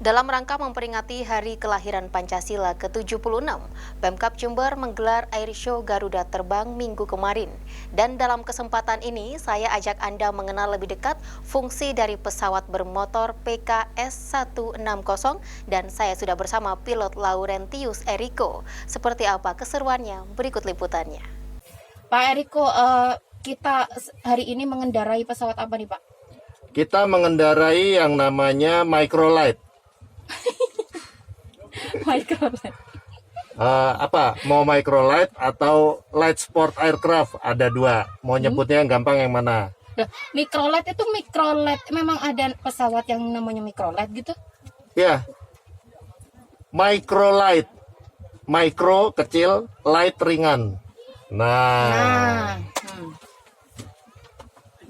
Dalam rangka memperingati Hari Kelahiran Pancasila ke-76, Pemkab Jember menggelar Air Show Garuda Terbang minggu kemarin. Dan dalam kesempatan ini, saya ajak Anda mengenal lebih dekat fungsi dari pesawat bermotor PKS-160 dan saya sudah bersama pilot Laurentius Eriko. Seperti apa keseruannya? Berikut liputannya. Pak Eriko, kita hari ini mengendarai pesawat apa nih Pak? Kita mengendarai yang namanya microlight. Microlight. Apa? Mau microlight atau light sport aircraft? Ada dua. Mau nyebutnya yang gampang yang mana? Microlight itu microlight. Memang ada pesawat yang namanya microlight gitu? Ya. Microlight. Micro kecil, light ringan. Nah.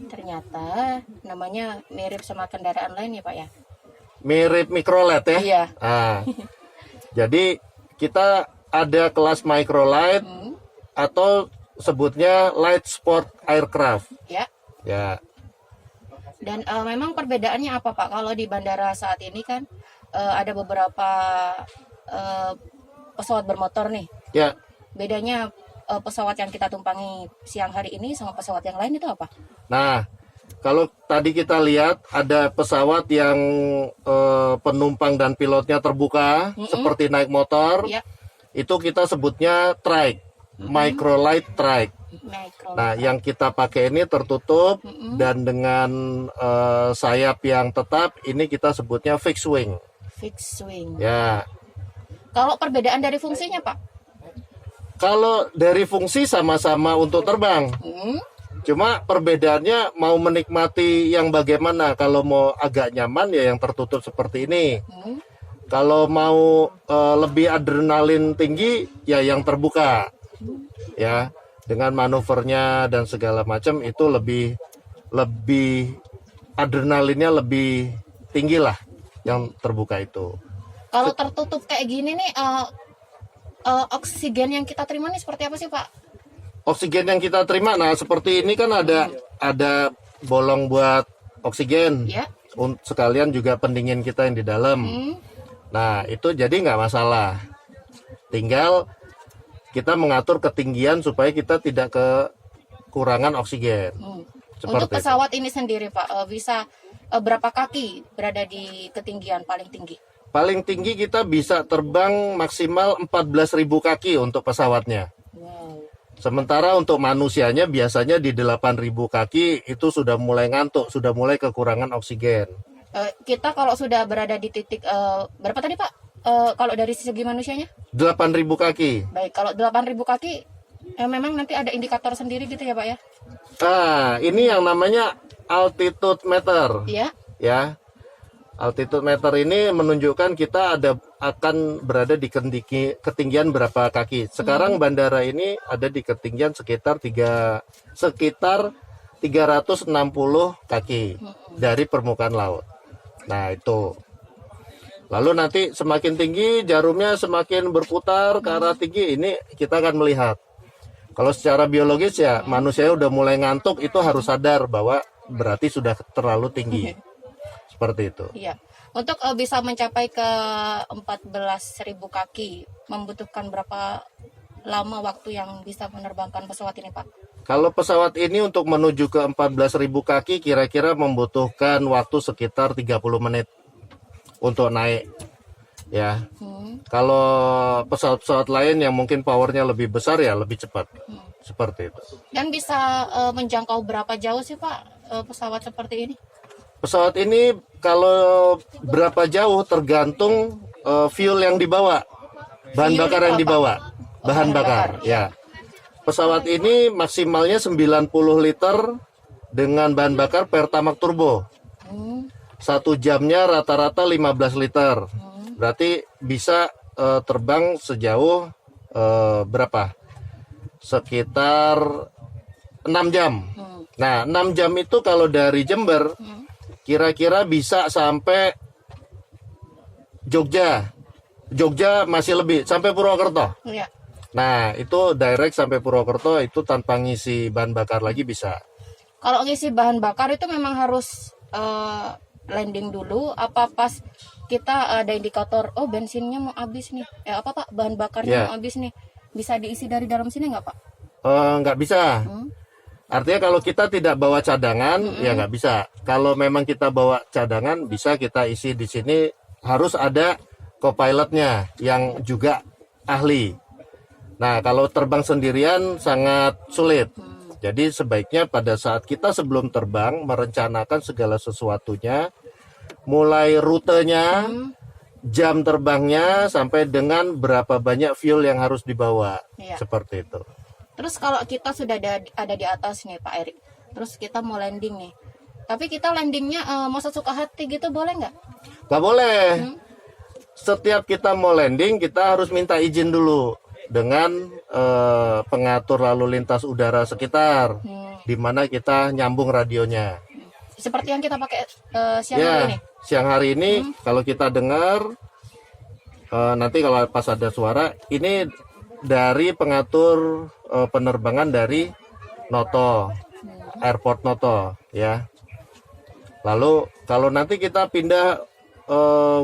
Ternyata namanya mirip sama kendaraan lain ya Pak ya? Mirip microlight ya? Iya. Jadi kita ada kelas microlight atau sebutnya light sport aircraft. Ya. Ya. Dan memang perbedaannya apa Pak? Kalau di bandara saat ini kan ada beberapa pesawat bermotor nih. Ya. Bedanya pesawat yang kita tumpangi siang hari ini sama pesawat yang lain itu apa? Nah, kalau tadi kita lihat ada pesawat yang penumpang dan pilotnya terbuka seperti naik motor, Ya. itu kita sebutnya trike, microlight trike. Nah, yang kita pakai ini tertutup dan dengan sayap yang tetap, ini kita sebutnya fixed wing. Fixed wing. Ya. Kalau perbedaan dari fungsinya Pak? Kalau dari fungsi sama-sama untuk terbang. Cuma perbedaannya mau menikmati yang bagaimana. Kalau mau agak nyaman ya yang tertutup seperti ini. Kalau mau lebih adrenalin tinggi ya yang terbuka. Ya, dengan manuvernya dan segala macam itu lebih adrenalinnya lebih tinggi lah yang terbuka itu. Kalau tertutup kayak gini nih oksigen yang kita terima nih seperti apa sih Pak? Oksigen yang kita terima, nah seperti ini kan ada bolong buat oksigen. Ya. Sekalian juga pendingin kita yang di dalam. Nah itu jadi nggak masalah. Tinggal kita mengatur ketinggian supaya kita tidak kekurangan oksigen. Untuk Seperti pesawat ini sendiri Pak bisa berapa kaki berada di ketinggian paling tinggi? paling tinggi kita bisa terbang maksimal 14.000 kaki untuk pesawatnya. Wow. Sementara untuk manusianya biasanya di 8.000 kaki itu sudah mulai ngantuk, sudah mulai kekurangan oksigen. Kita kalau sudah berada di titik berapa tadi Pak? Kalau dari segi manusianya? 8.000 kaki. Baik, kalau 8.000 kaki memang nanti ada indikator sendiri gitu ya Pak ya? Nah, ini yang namanya altitude meter. Iya. Ya. Altitude meter ini menunjukkan kita akan berada di ketinggian berapa kaki. Sekarang bandara ini ada di ketinggian sekitar 360 kaki dari permukaan laut. Nah, itu. Lalu nanti semakin tinggi jarumnya semakin berputar ke arah tinggi, ini kita akan melihat. Kalau secara biologis ya manusia udah mulai ngantuk, itu harus sadar bahwa berarti sudah terlalu tinggi. Seperti itu. Iya. Untuk bisa mencapai ke 14.000 kaki membutuhkan berapa lama waktu yang bisa menerbangkan pesawat ini, Pak? Kalau pesawat ini untuk menuju ke 14.000 kaki kira-kira membutuhkan waktu sekitar 30 menit untuk naik. Ya. Kalau pesawat-pesawat lain yang mungkin powernya lebih besar ya lebih cepat. Seperti itu. Dan bisa menjangkau berapa jauh sih, Pak, pesawat seperti ini? Pesawat ini kalau berapa jauh tergantung fuel yang dibawa, bahan bakar yang dibawa, bahan bakar. Ya, pesawat ini maksimalnya 90 liter dengan bahan bakar Pertamax turbo. 1 jamnya rata-rata 15 liter. Berarti bisa terbang sejauh berapa? Sekitar 6 jam. Nah, 6 jam itu kalau dari Jember kira-kira bisa sampai Jogja. Jogja masih lebih, sampai Purwokerto. Iya. Nah, itu direct sampai Purwokerto itu tanpa ngisi bahan bakar lagi bisa. Kalau ngisi bahan bakar itu memang harus landing dulu apa pas kita ada indikator, oh bensinnya mau habis nih, bahan bakarnya mau habis nih, bisa diisi dari dalam sini nggak Pak? Nggak bisa. Artinya kalau kita tidak bawa cadangan, ya nggak bisa. Kalau memang kita bawa cadangan, bisa kita isi di sini. Harus ada co-pilotnya yang juga ahli. Nah, kalau terbang sendirian sangat sulit. Jadi sebaiknya pada saat kita sebelum terbang merencanakan segala sesuatunya, mulai rutenya, jam terbangnya, sampai dengan berapa banyak fuel yang harus dibawa. Seperti itu. Terus kalau kita sudah ada di atas nih Pak Erik, terus kita mau landing nih, tapi kita landingnya mau sesuka hati gitu, boleh nggak? Nggak boleh. Setiap kita mau landing, kita harus minta izin dulu dengan pengatur lalu lintas udara sekitar, di mana kita nyambung radionya. Seperti yang kita pakai siang hari ini. Siang hari ini kalau kita dengar, nanti kalau pas ada suara, ini dari pengatur penerbangan dari Noto, Airport Noto, ya. Lalu kalau nanti kita pindah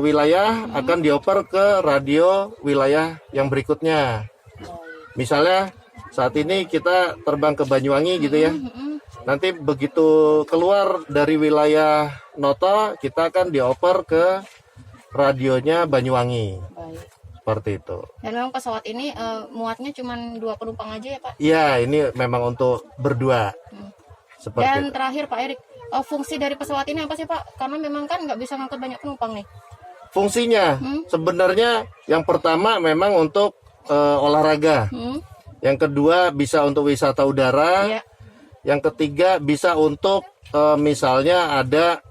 wilayah, akan dioper ke radio wilayah yang berikutnya. Misalnya saat ini kita terbang ke Banyuwangi gitu ya. Nanti begitu keluar dari wilayah Noto, kita akan dioper ke radionya Banyuwangi. Baik. Seperti itu. Dan memang pesawat ini muatnya cuma 2 penumpang aja ya Pak? Iya, ini memang untuk berdua. Seperti Dan itu. terakhir Pak Erik, fungsi dari pesawat ini apa sih Pak? Karena memang kan nggak bisa ngangkut banyak penumpang nih. Fungsinya sebenarnya yang pertama memang untuk olahraga. Yang kedua bisa untuk wisata udara. Iya. Yang ketiga bisa untuk misalnya ada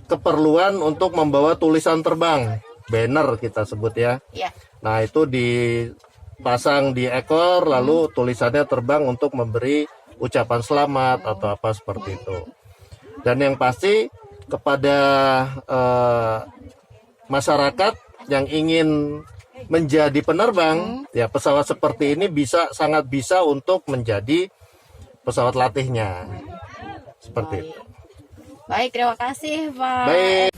keperluan untuk membawa tulisan terbang, banner kita sebut ya. Iya. Nah itu dipasang di ekor, lalu tulisannya terbang untuk memberi ucapan selamat atau apa seperti itu. Dan yang pasti kepada masyarakat yang ingin menjadi penerbang, ya pesawat seperti ini sangat bisa untuk menjadi pesawat latihnya. Seperti itu. Baik, terima kasih Pak. Baik.